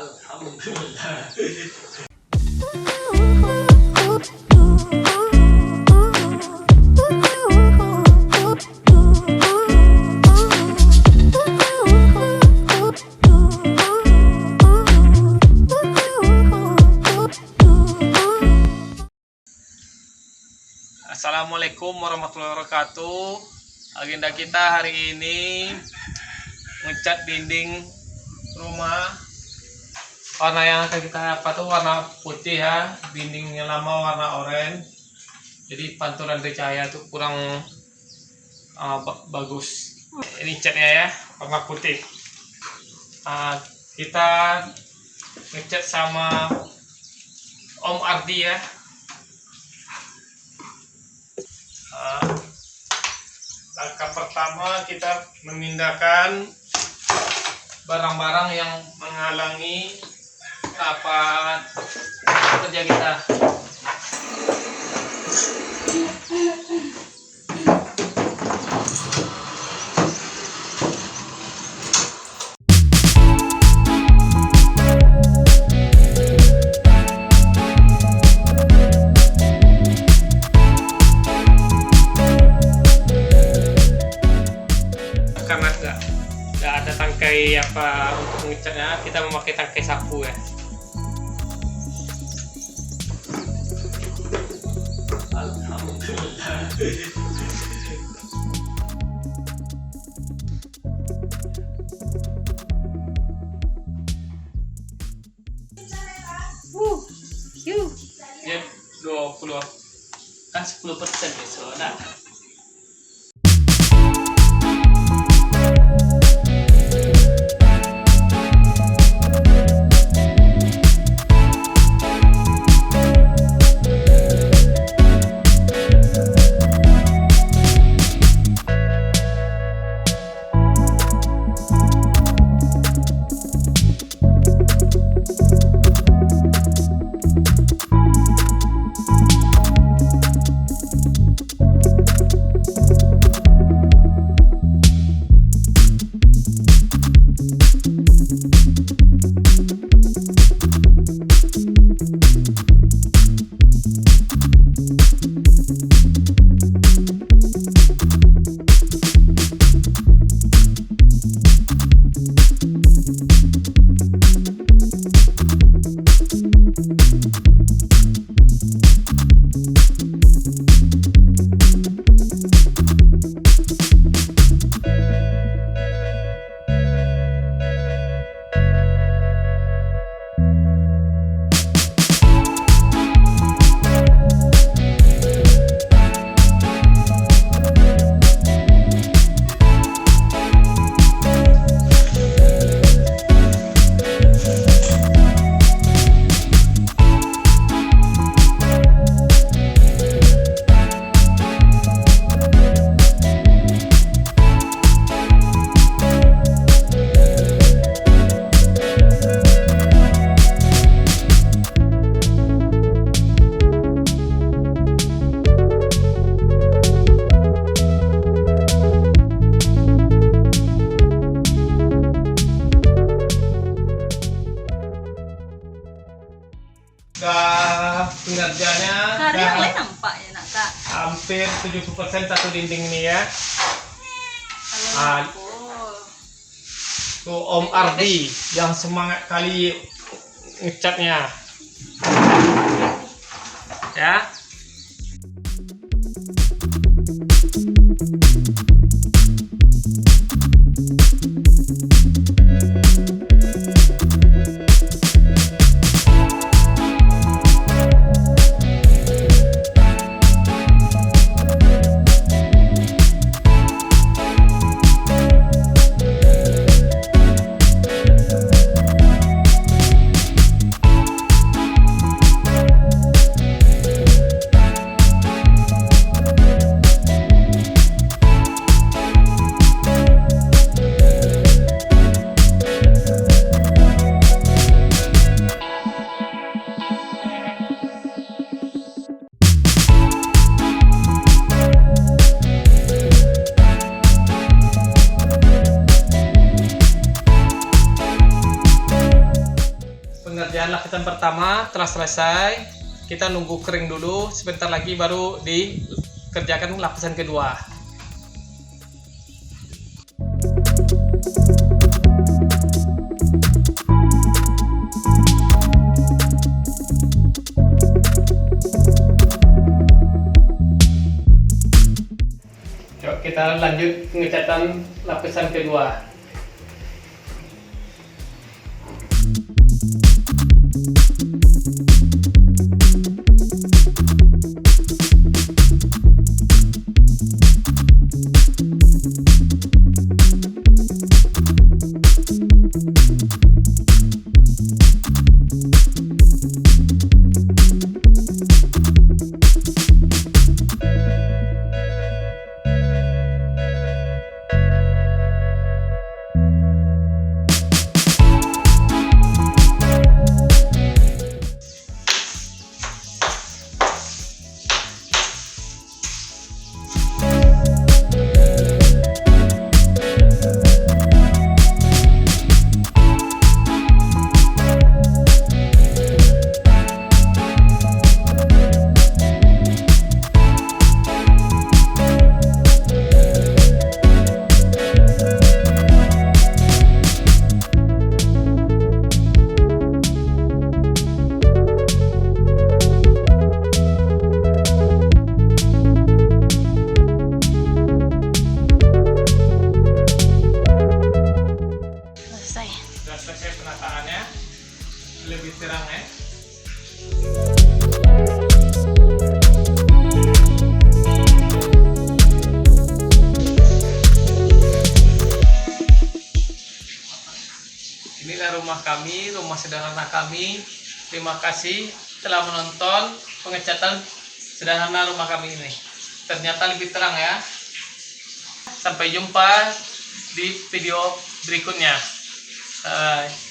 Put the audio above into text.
Alhamdulillah. Assalamualaikum warahmatullahi wabarakatuh. Agenda kita hari ini ngecat dinding rumah. Warna yang akan kita warna putih ya. Dindingnya lama warna oranye. Jadi pantulan dari cahaya tuh kurang bagus. Ini catnya ya, warna putih. Kita ngecat sama Om Ardi ya. Langkah pertama kita memindahkan barang-barang yang menghalangi kerja kita. Karena nggak ada tangkai untuk ngecatnya, kita memakai tangkai sapu ya. Alhamdulillah. Ya 20 kan 10% besok nah. Kinerjanya nampak ya nak Kak. Hampir 70% satu dinding ini ya. Tuh Om Ardi yang semangat kali ngecatnya ya. Lapisan pertama telah selesai. Kita nunggu kering dulu. Sebentar lagi baru dikerjakan lapisan kedua. Yuk kita lanjut pengecatan lapisan kedua. Sudah selesai penataannya, lebih terang ya. Inilah rumah kami, rumah sederhana kami. Terima kasih telah menonton pengecatan sederhana rumah kami ini. Ternyata lebih terang ya. Sampai jumpa di video berikutnya. Bye.